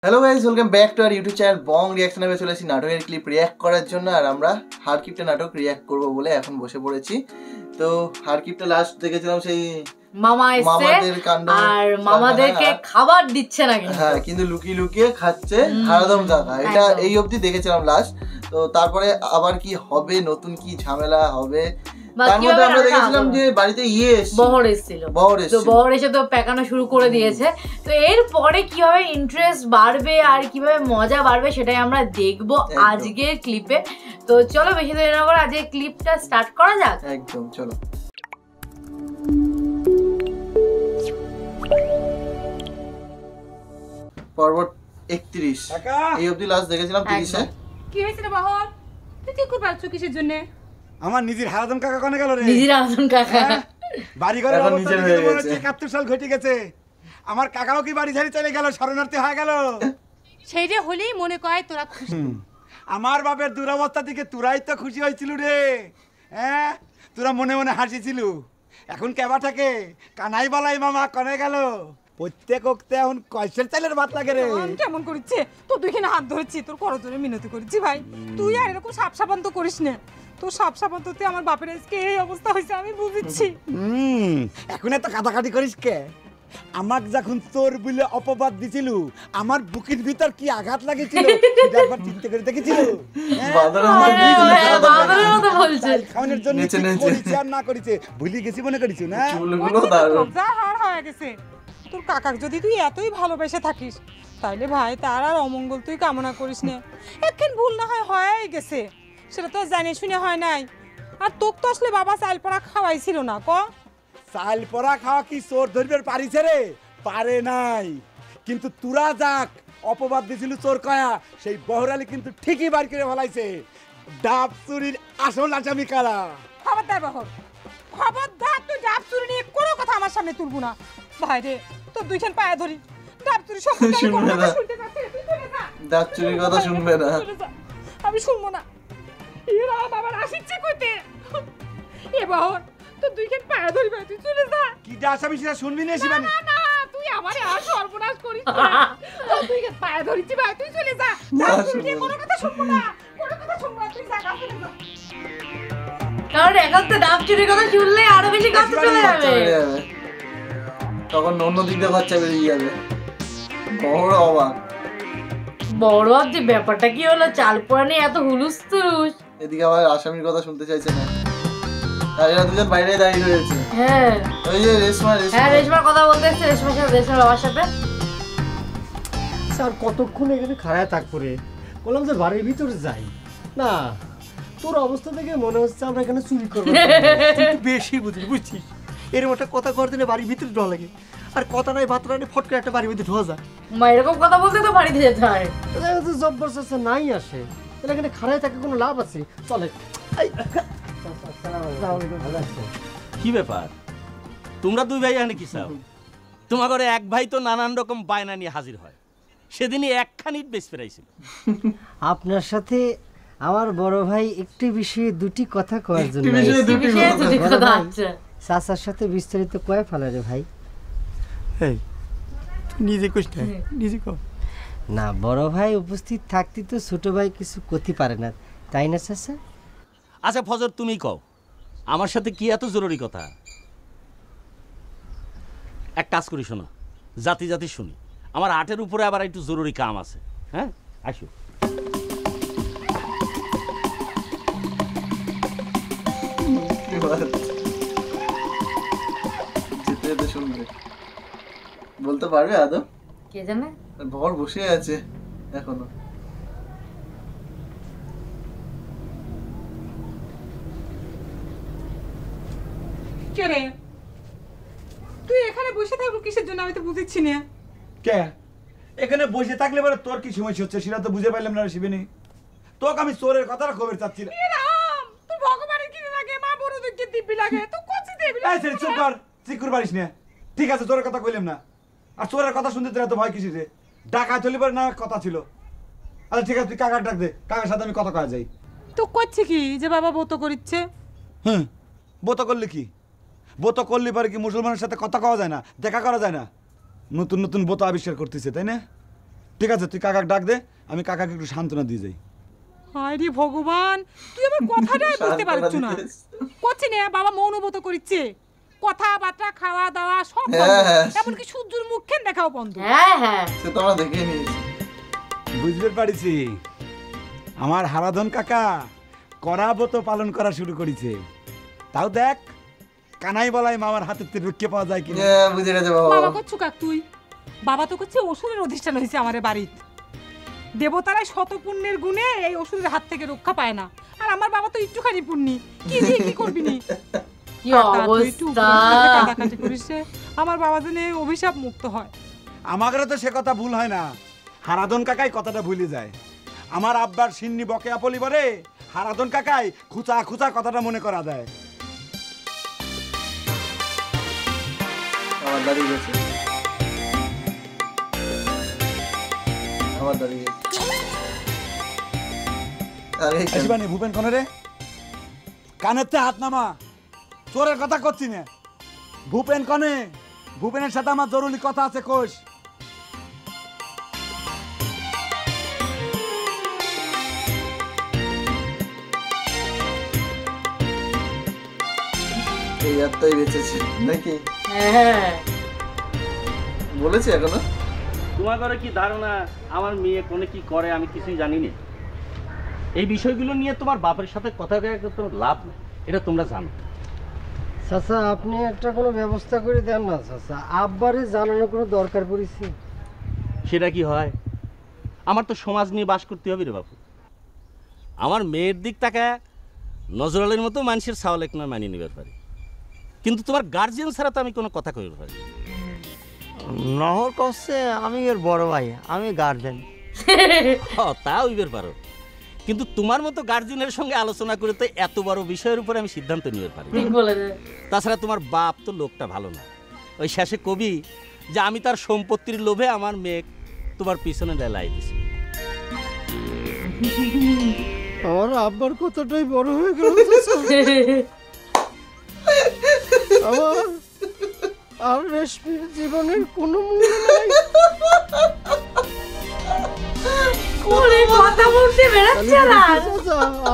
Hello guys, welcome back to our YouTube channel Bong রিঅ্যাকশনে। চলে এসেছি নাটকের ক্লিপ রিঅ্যাক্ট করার জন্য। আর আমরা হারকিপটা নাটক রিঅ্যাক্ট করব বলে এখন বসে পড়েছি। তো হারকিপটা লাস্ট দেখেছিলাম সেই মামা এসে আর মামাদেরকে খাবার দিচ্ছে না, হ্যাঁ, কিন্তু লুকিয়ে লুকিয়ে খাচ্ছে হারাদম কাকা। এটা এই অবধি দেখেছিলাম লাস্ট। তো তারপরে আবার কি হবে, নতুন কি ঝামেলা হবে, তার মধ্যে আমরা দেখেছিলাম যে বাড়িতে বহর এসেছিল। তো বহর এসে তো পেকানো শুরু করে দিয়েছে। তো এরপরে কিভাবে ইন্টারেস্ট বাড়বে আর কিভাবে মজা বাড়বে সেটাই আমরা দেখবো আজকের ক্লিপে। তো চলো বেশি দেরি না করে আজকের ক্লিপটা স্টার্ট করা যাক। একদম চলো। পর্ব 31 এই অবধি লাস্ট দেখেছিলাম 30-এ। কি হয়েছে রে বহর, তুই কি করছো কিসের জন্য? আমার নিজের হারাদম কাকা কোনে গেল রে? নিজের হারাদম কাকা বাড়ি ঘরে অবস্থা দেখে মনে হচ্ছে 71 সাল ঘটে গেছে। আমার কাকাও কি বাড়ি ছেড়ে চলে গেল, শরণার্থী হয়ে গেল? সেইটা হলেই মনে কয় তোরা খুশি। আমার বাপের দুরবস্থা থেকে তোরাই তো খুশি হয়েছিল রে। হ্যাঁ, তোরা মনে মনে হাসিছিল। এখন কেবা থাকে কানাই বলাই মামা কোনে গেল? প্রত্যেক ওক্তে এখন কয়সের চালের ভাত লাগে রে। কেমন করিচ্ছে তো, দুইখানে হাত ধরেছি, তোর করজোরে মিনতি করেছি ভাই, তুই আর এরকম সাপ সাপান তো করিস না। তো সাপ সাপান তো আমার বাপের আজকে এই অবস্থা হয়েছে আমি বুঝেছি। এখন এত কাটাকাটি করিস কে? আমাকে যখন তোর বলে অপবাদ দিছিল, আমার বুকের ভিতর কি আঘাত লাগেছিল সেটা একবার চিন্তা করে দেখেছিল? খাওয়ানোর জন্য করেছে আর না করেছে ভুলে গেছি মনে করিস না? হয়ে গেছে তোর কাকাকে যদি তুই এতই ভালোবেসে থাকিস তাইলে ভাই তার আর অমঙ্গল তুই কামনা করিস না। একদিন ভুল না হয় হয়ে গেছে, সেটা তো জানি শুনে হয় নাই। আর তোকে তো আসলে বাবা চাল পড়া খাওয়াইছিল না ক? চাল পড়া খাওয়া কি চোর ধরবে পারিছে রে? পারে নাই। কিন্তু তুরা যাক অপবাদ দিছিল চোর কয়া, সেই বহরালি কিন্তু ঠিকই বার করে ফেলাইছে ডাব চুরির আসল আসামি কারা। খবরদার বহর, খবরদার, তুই ডাব চুরি নিয়ে কোনো কথা আমার সামনে তুলবো না। ভাই রে, তোর দুইখান পায়ে ধরি, ডাব চুরি সম্পর্কে ডাব চুরির কথা শুনবে না। আমি শুনবো না। এরা বাবার আসিচ্ছে কইতে। এ বহর, তোর দুইখান পায়ে ধরি ভাই, তুই চলে যা। কি আসামি সেটা শুনবি না শিবানী? না না, তুই আমারে আর সর্বনাশ করিস না। তোর দুইখান পায়ে ধরিছি ভাই, তুই চলে যা। ডাব চুরি নিয়ে কোনো কথা শুনবো না, কোনো কথা শুনবো না, তুই যা, চলে যা। কারণ এখন তো ডাব চুরির কথা শুনলে আরো বেশি কথা চলে যাবে, তখন অন্য দিক দিয়ে বাচ্চা বেরিয়ে যাবে। বড় অবাক, বড় যে ব্যাপারটা কি হলো, চাল পোড়া নিয়ে এত হুলুস তুলুস। এদিকে আবার আসামির কথা শুনতে চাইছে না, আর এরা দুজন বাইরে দাঁড়িয়ে রয়েছে। হ্যাঁ, ওই যে রেশমার কথা বলতে এসেছে, রেশমার বাবার সাথে। স্যার কতক্ষণ এখানে খাড়ায় থাকবো রে? বললাম যে বাড়ির ভিতরে যাই না। তোর অবস্থা দেখে মনে হচ্ছে আমরা এখানে চুরি করবো। বেশি বুঝছিস, এরকম একটা কথা ঘর দিলে বাড়ির ভিতরে ঢোয়া লাগে, আর কথা নাই বার্তা নাই ফট করে একটা বাড়ির ভিতরে ঢোয়া যায়। মা এরকম কথা বলতে তো বাড়িতে যেতে হয়। জবরদস্ত নাই আসে, এখানে খাড়ায় থাকে কোনো লাভ আছে? চলে। কি ব্যাপার, তোমরা দুই ভাই এখানে কি চাও? তোমার ঘরে এক ভাই তো নানান রকম বায়না নিয়ে হাজির হয়, সেদিনই একখানি বেশ ফেরাইছিল। আপনার সাথে আমার বড় ভাই একটি বিষয়ে দুটি কথা কওয়ার জন্য চাচার সাথে বিস্তারিত কয়ে ফেলা রে ভাই। নিজে কষ্ট নিজে কর না, বড় ভাই উপস্থিত থাকতে তো ছোট ভাই কিছু করতে পারে না, তাই না চাচা? আচ্ছা ফজর, তুমি কও আমার সাথে কি এত জরুরি কথা? এক কাজ করি, শোনো, জাতি জাতি শুনি, আমার আটের উপরে আবার একটু জরুরি কাম আছে। হ্যাঁ, আসো। বলতে পারবে আদৌ? কে জানে, ভর বসে আছে এখনো। কে রে, তুই এখানে বসে থাকবো কিসের জন্য? আমি তো বুঝেছি না। কে এখানে বসে থাকলে বলে তোর কি সমস্যা হচ্ছে সেটা তো বুঝে পাইলাম না শিবিনী। তোকে আমি চোরের কথাটা খবর চাচ্ছি না। তুই ভগবানের কি লাগে, মা বড় দেখে দিব্যি লাগে, তুই কোচি দেবি। এই সে চুপ কর, চিকুর পারিস না। ঠিক আছে, চোরের কথা কইলাম না। আর চোরের কথা শুনতে তোরা তো ভয় কিসি রে? ডাকা চলি পারে না কথা ছিল। আচ্ছা ঠিক আছে, তুই কাকার ডাক দে, কাকার সাথে আমি কথা কয়া যাই। তো করছি কি যে বাবা বত করিচ্ছে? বত করলে কি? বত করলে পারে কি মুসলমানের সাথে কথা কওয়া যায় না, দেখা করা যায় না? নতুন নতুন বত আবিষ্কার করতেছে, তাই না? ঠিক আছে, তুই কাকাকে ডাক দে, আমি কাকাকে একটু সান্ত্বনা দিয়ে যাই। হায় রে ভগবান, তুই আমার কথাটাই বুঝতে পারছ না। করছি না বাবা মৌনবত করিচ্ছে, কথাবার্তা খাওয়া দাওয়া সব বন্ধ, এমনকি সূর্যের মুখখান দেখাও বন্ধ। হ্যাঁ হ্যাঁ সে তো আমরা দেখে নিয়েছি। বুঝতে পারিছি, আমার হারাধন কাকা করাবত পালন করা শুরু করেছে। তাও দেখ কানাই বলাই মামার হাতের থেকে রক্ষে পাওয়া যায় কিনা। বুঝে গেছে বাবা। বাবা করছু কাক তুই? বাবা তো করছে অসুরের অধিষ্ঠান হয়েছে আমার বাড়িতে, দেবতারাই শত পুণ্যের গুণে এই অসুরের হাত থেকে রক্ষা পায় না, আর আমার বাবা তো একটুখানি পুণ্যি, কি দিয়ে কি করবি নি? কি অবস্থা। কাটাকাটি করিস রে, আমার বাবা যেন এই অভিশাপ মুক্ত হয়। আমাদের তো সে কথা ভুল হয় না, হারাধন কাকাই কথাটা ভুলে যায়। আমার আব্বার সিন্নি বকেয়া পলিবারে হারাধন কাকাই খুচা খুচা কথাটা মনে করা দেয়। আমার দাঁড়িয়ে গেছে, আমার দাঁড়িয়ে গেছে। আসিবানি ভূপেন কনে রে, কানেতে হাত নামা, চোরের কথা করছি না। ভূপেন কনে, ভূপেনের সাথে আমার জরুরি কথা আছে, কোষ। এই আত্মাই বেঁচেছে নাকি? হ্যাঁ বলেছি এখনো? তোমার ঘরে কি ধারণা আমার মেয়ে কোনে কি করে আমি কিছুই জানি না? এই বিষয়গুলো নিয়ে তোমার বাপের সাথে কথা বলে কোনো লাভ নেই, এটা তোমরা জানো। চাচা আপনি একটা কোনো ব্যবস্থা করে দেন না চাচা, আব্বারে জানানোর কোনো দরকার পড়েছে। সেটা কি হয়? আমার তো সমাজ নিয়ে বাস করতে হবে রে বাপু। আমার মেয়ের দিক তাকে নজরালের মতো মানুষের সাওয়ালেক না মানিয়ে নেবার পারি, কিন্তু তোমার গার্জিয়ান ছাড়া তো আমি কোনো কথা কইতে পারি। নহর কচ্ছে আমি এর বড় ভাই, আমি গার্জেন। তা হইবার পারো, কিন্তু তোমার মতো গার্জিয়ানের সঙ্গে আলোচনা করে তো এত বড় বিষয়ের উপরে আমি সিদ্ধান্ত নিতে পারি। তাছাড়া তোমার বাপ তো লোকটা ভালো না, ওই শেষে কবি যে আমি তার সম্পত্তির লোভে আমার মেয়ে তোমার পিছনে লাই দিছি। আমার আব্বার কথাটাই বড় হয়ে গেল। আমার আর রেশমির জীবনের কোনো মূল্য নাই। কথা বলতে বেরোচ্ছে না।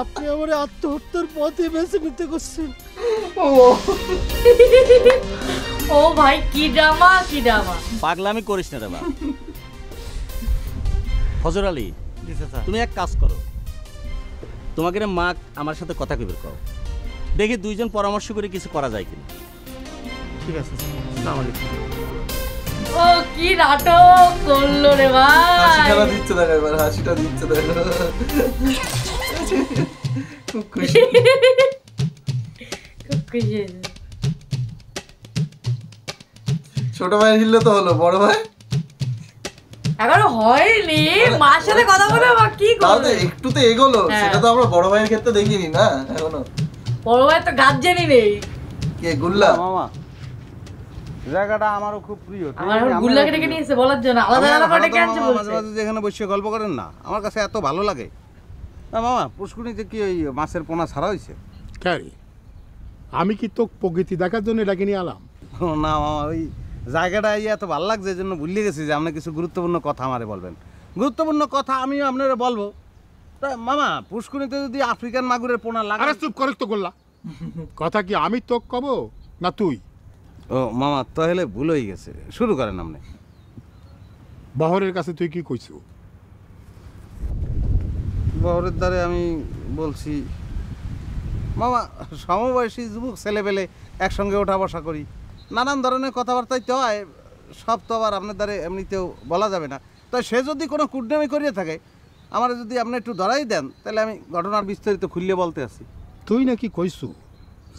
আপনি আমার আত্মহত্যার পথে বেছে নিতে করছেন। ও ভাই কি ড্রামা, কি ড্রামা। পাগলামি করিস না রে বাপ। ফজর আলী, তুমি এক কাজ করো, তোমাকে মা আমার সাথে কথা কইবে কও, দেখি দুইজন পরামর্শ করে কিছু করা যায় কিনা। ঠিক আছে, আসসালামু আলাইকুম। ও কি নাটক করলো রে ভাই। হাসিটা দিচ্ছে দেখো, এবার হাসিটা দিচ্ছে দেখো, খুব খুশি। খুব খুশি। ছোট ভাই হিললে তো হলো, বড় ভাই এখনো হয়নি, মার সাথে কথা বলে বা কি করবে? একটু তো এগোলো, সেটা তো আমরা বড় ভাইয়ের ক্ষেত্রে দেখিনি না এখনো। বড় ভাই তো গার্জেনই নেই। কে গুল্লা? মামা জায়গাটা আমারও খুব প্রিয়। আমার গুল্লাকে ডেকে নিয়েছে বলার জন্য, আলাদা আলাদা করে ডেকে আনছে বলছে। মাঝে মাঝে যেখানে বসে গল্প করেন না, আমার কাছে এত ভালো লাগে। মামা পুষ্কুনিতে কি ওই মাছের পোনা ছাড়া হয়েছে? ক্যারি আমি কি তো প্রকৃতি দেখার জন্য এটাকে নিয়ে আলাম? না মামা, ওই জায়গাটা এত ভালো লাগছে, এই জন্য ভুলে গেছি যে আপনি কিছু গুরুত্বপূর্ণ কথা আমারে বলবেন। গুরুত্বপূর্ণ কথা আমিও আপনারা বলবো। তা মামা পুষ্কুনিতে যদি আফ্রিকান মাগুরের পোনা লাগে। আরে চুপ করে তো করলা, কথা কি আমি তো কব না তুই? ও মামা তাহলে ভুল হয়ে গেছে, শুরু করেন আপনি। বহরের কাছে তুই কি কইছো? বহরের দ্বারে আমি বলছি মামা সমবয়সী যুবক ছেলেবেলে একসঙ্গে ওঠা বসা করি, নানান ধরনের কথাবার্তাই তো হয়, সব তো আবার আপনার দ্বারে এমনিতেও বলা যাবে না। তাই সে যদি কোনো কুটনামি করিয়ে থাকে, আমার যদি আপনি একটু ধরাই দেন, তাহলে আমি ঘটনার বিস্তারিত খুললে বলতে আসি। তুই নাকি কইছু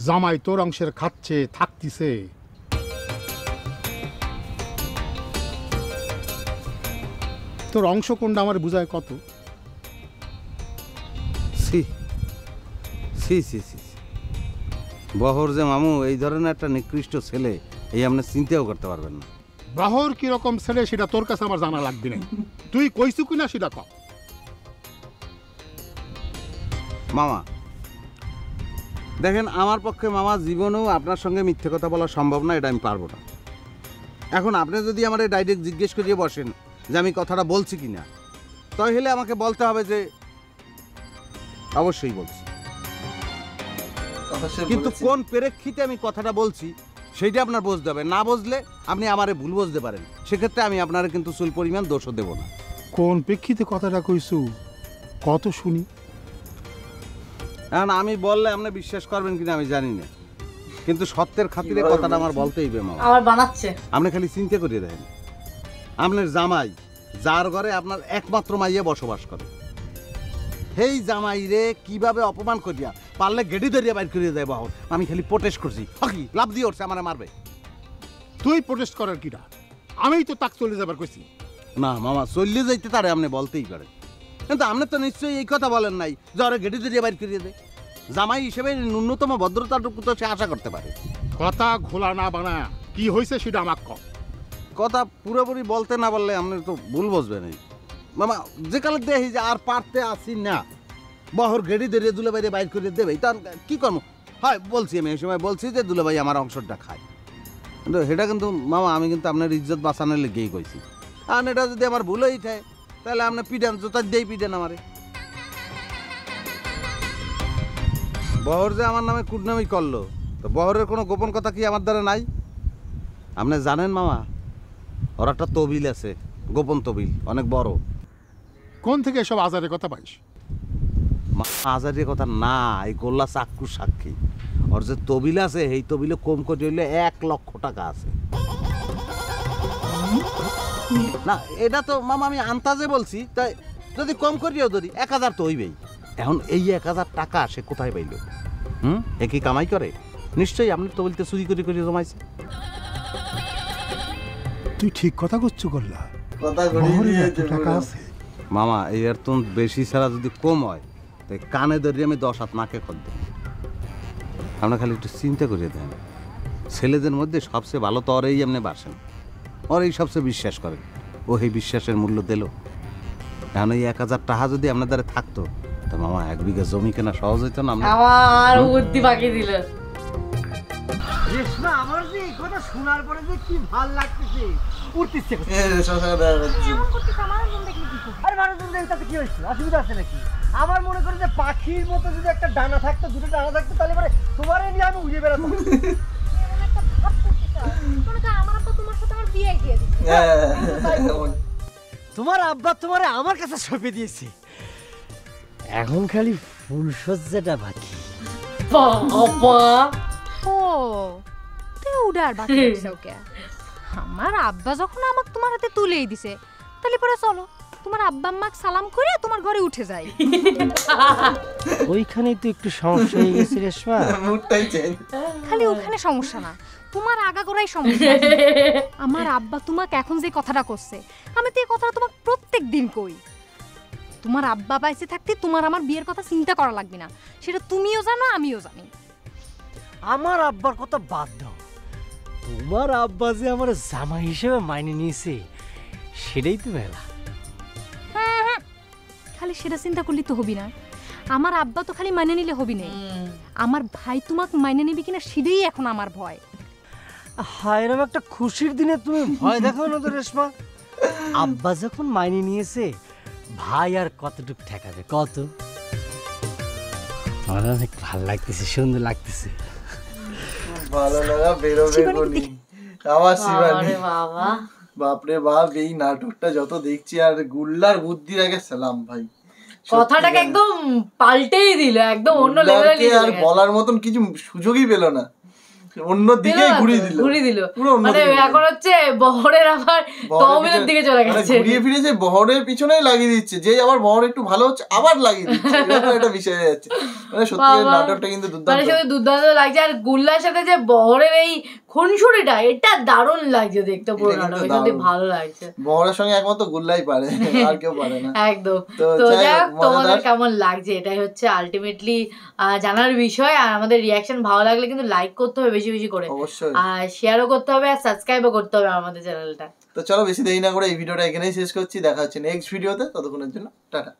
জামাই তোর অংশের খাচ্ছে থাকতিছে? তোর অংশ কোনটা আমার বুঝায় কত? সি সি সি সি বহর যে মামু এই ধরনের একটা নিকৃষ্ট ছেলে, এই আপনি চিন্তাও করতে পারবেন না। বহর কিরকম ছেলে সেটা তোর কাছে আমার জানা লাগবে না, তুই কইছু কিনা সেটা ক। মামা দেখেন, আমার পক্ষে মামা জীবনেও আপনার সঙ্গে মিথ্যে কথা বলা সম্ভব না, এটা আমি পারবো না। এখন আপনি যদি আমার ডাইরেক্ট জিজ্ঞেস করিয়ে বসেন যে আমি কথাটা বলছি কিনা, তাহলে আমাকে বলতে হবে যে অবশ্যই বলছি। কিন্তু কোন প্রেক্ষিতে আমি কথাটা বলছি সেইটা আপনার বুঝতে হবে। না বুঝলে আপনি আমারে ভুল বুঝতে পারেন, সেক্ষেত্রে আমি আপনার কিন্তু চুল পরিমাণ দোষও দেব না। কোন প্রেক্ষিতে কথাটা কইছু কত শুনি? এখন আমি বললে আপনি বিশ্বাস করবেন কিনা আমি জানি না, কিন্তু সত্যের খাতিরে কথাটা আমার বলতেই হবে। মামা আবার বানাচ্ছে, আপনি খালি চিন্তা করিয়ে দেখেন, আপনার জামাই যার ঘরে আপনার একমাত্র মাইয়া বসবাস করে, সেই জামাই রে কিভাবে অপমান করিয়া পারলে গেড়ি ধরিয়া বাইর করিয়ে দেয় বাহর। আমি খালি প্রোটেস্ট করছি, হকি লাভ দিয়ে উঠছে আমার মারবে। তুই প্রোটেস্ট করার কিরা? আমিই তো তাক চলে যাবার কইছি। না মামা, চললে যাইতে তারে আপনি বলতেই পারেন, কিন্তু আপনি তো নিশ্চয়ই এই কথা বলেন নাই যে ওরা গেড়ি ধরিয়া বাইর করিয়ে দেয়। জামাই হিসেবে ন্যূনতম ভদ্রতাটুকু তো সে আশা করতে পারে। কথা ঘোলা না বানা, কি হয়েছে সেটা আমাকে কম। কথা পুরোপুরি বলতে না বললে আপনি তো ভুল বুঝবেন। এই মামা যে কালে দেখি যে আর পারতে আসি না, বহর গেড়ি ধরিয়ে দুলাভাইরে বাইর করে দেবে, তার কি করবো? হয় বলছি, আমি এই সময় বলছি যে দুলাভাই আমার অংশটা খায়, কিন্তু সেটা কিন্তু মামা আমি কিন্তু আপনার ইজ্জত বাঁচানোর লেগেই কইছি। আর এটা যদি আমার ভুল হয়ে থাকে তাহলে আপনার পিডান জোতা দিয়েই পিডান আমারে। বহর যে আমার নামে কুটনামি করলো, তো বহরের কোনো গোপন কথা কি আমার দ্বারা নাই? আপনি জানেন মামা, ওর একটা তবিল আছে, গোপন তবিল, অনেক বড়। কোন থেকে এসব আজারের কথা পাইস? আজারের কথা না, এই গোল্লা চাক্ষুর সাক্ষী। ওর যে তবিল আছে এই তবিলে কম করে হইলে 1 লক্ষ টাকা আছে। না এটা তো মামা আমি আন্তাজে বলছি, তাই যদি কম করিও ধরি 1000 তো হইবেই। এখন এই 1000 টাকা সে কোথায় পাইল? এ কি কামাই করে? নিশ্চয়ই আপনি তবিলতে চুরি করে করে জমাইছে। তুই ঠিক কথা করছো গোল্লা, কথা ঘুরিয়ে টাকা আছে মামা। এই আর তো বেশি ছাড়া যদি কম হয় তাই কানে ধরিয়ে আমি 10 হাত নাকে খদ দেব। আপনার খালি একটু চিন্তা করে দেন, ছেলেদের মধ্যে সবচেয়ে ভালো তো ওরেই আপনি বাসেন, ওরেই সবচেয়ে বিশ্বাস করেন। ও এই বিশ্বাসের মূল্য দিল। এখন এই 1000 টাকা যদি আপনার দ্বারা থাকতো তো মামা 1 বিঘা জমি কেনা সহজ হইতো না? আমার বুদ্ধি বাকি দিল। রেশমা, আমার যে এই কথা শোনার পরে যে কি ভাল লাগতেছে, উঠতেছে। আরে মানুষজন দেখতে তাতে কি হয়েছে? অসুবিধা আছে নাকি? আমার মনে করি যে পাখির মতো যদি একটা ডানা থাকতো, দুটো ডানা থাকতো, তাহলে পরে তোমারে নিয়ে আমি উড়ে বেড়াতাম। তোমার আব্বা তোমারে আমার কাছে সঁপে দিয়েছে, এখন খালি ফুলসজ্জাটা বাকি। বাবা ও তুই উড়ার বাকি আছে ওকে। আমার আব্বা যখন আমাকে তোমার হাতে তুলেই দিছে, তাহলে পরে চলো তোমার আব্বা আম্মাকে সালাম করে তোমার ঘরে উঠে যাই। ওইখানেই তো একটু সমস্যা হয়ে গেছে রেশমা। মুডটাই চেঞ্জ। খালি ওখানে সমস্যা না, তোমার আগাগোড়াই সমস্যা। আমার আব্বা তোমাকে এখন যে কথাটা করছে, আমি তো এই কথাটা তোমাকে প্রত্যেক দিন কই। তোমার আব্বা বাইসে থাকতে তোমার আমার বিয়ের কথা চিন্তা করা লাগবে না, সেটা তুমিও জানো আমিও জানি। আমার আব্বার কথা বাদ দাও, তোমার আব্বা যে আমার জামাই হিসেবে মাইনে নিয়েছে সেটাই তো মেলা। খালি সেটা চিন্তা করলে তো হবি না, আমার আব্বা তো খালি মাইনে নিলে হবি না, আমার ভাই তোমাকে মাইনে নিবি কিনা সেটাই এখন আমার ভয়। হায় এরকম একটা খুশির দিনে তুমি ভয় দেখো না তো রেশমা। আব্বা যখন মাইনে নিয়েছে, ভাই আর কতটুক ঠেকাবে কত? আমার অনেক ভালো লাগতেছে, সুন্দর লাগতেছে। ভালো লাগা বেরোবে বলি আমার শিবানী। বাবা বাপরে বাপ, এই নাটকটা যত দেখছি আর গুল্লার বুদ্ধির আগে সালাম ভাই। কথাটাকে একদম পাল্টেই দিল, একদম অন্য লেভেলে নিয়ে আর বলার মতন কিছু সুযোগই পেল না, অন্য দিকে ঘুরিয়ে দিল। মানে এখন হচ্ছে বহরের আবার তহবিলের দিকে চলে গেছে, ঘুরিয়ে ফিরে যে বহরের পিছনেই লাগিয়ে দিচ্ছে, যে আবার বহর একটু ভালো হচ্ছে আবার লাগিয়ে দিচ্ছে, এরকম একটা বিষয় হয়ে যাচ্ছে। মানে সত্যি নাটকটা কিন্তু দুর্দান্ত লাগছে। আর গুল্লার সাথে যে বহরের এই খুনসুরিটা, এটা দারুণ লাগছে দেখতে, পুরো নাটক সত্যি ভালো লাগছে। বহরের সঙ্গে একমাত্র গুল্লাই পারে, আর কেউ পারে না একদম। তো যাই হোক, তোমাদের কেমন লাগছে এটাই হচ্ছে আলটিমেটলি জানার বিষয়। আর আমাদের রিয়াকশন ভালো লাগলে কিন্তু লাইক করতে হবে বেশি বেশি করে, অবশ্যই, আর শেয়ারও করতে হবে, আর সাবস্ক্রাইবও করতে হবে আমাদের চ্যানেলটা। তো চলো বেশি দেরি না করে এই ভিডিওটা এখানেই শেষ করছি, দেখা হচ্ছে নেক্সট ভিডিওতে, ততক্ষণের জন্য টাটা।